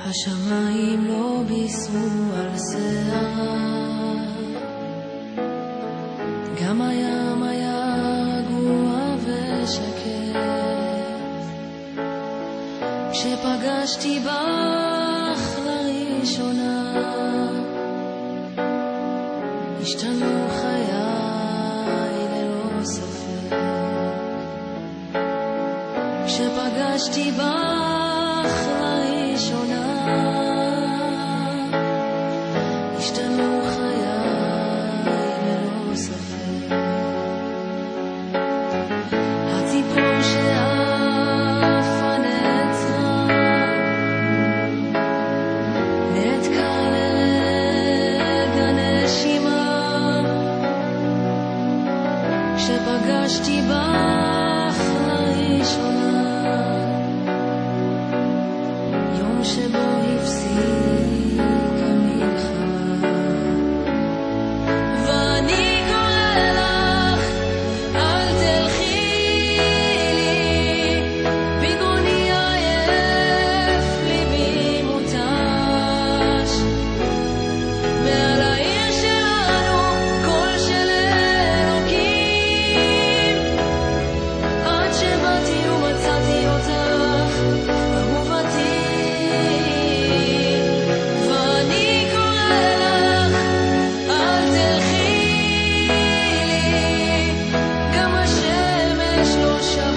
השמיים לא בישרו על שיער, גם הים היה רגוע ושקט. כשפגשתי בך לראשונה השתנו חיי ללא ספק. כשפגשתי בך לראשונה השתנו חיי ללא ספק. הציפור שעפה נעצרה, נתקע לרגע נשימה. כשפגשתי בך לראשונה, יום שבו הפסיק המלחמה. ואני קורא לך, אל תלכי לי, ביגוני עייף, ליבי מותש. מעל העיר שלנו קול של אלוקים, עד שבאתי ומצאתי אותך אהובתי. ואני קורא לך, אל תלכי לי, גם השמש לא שווה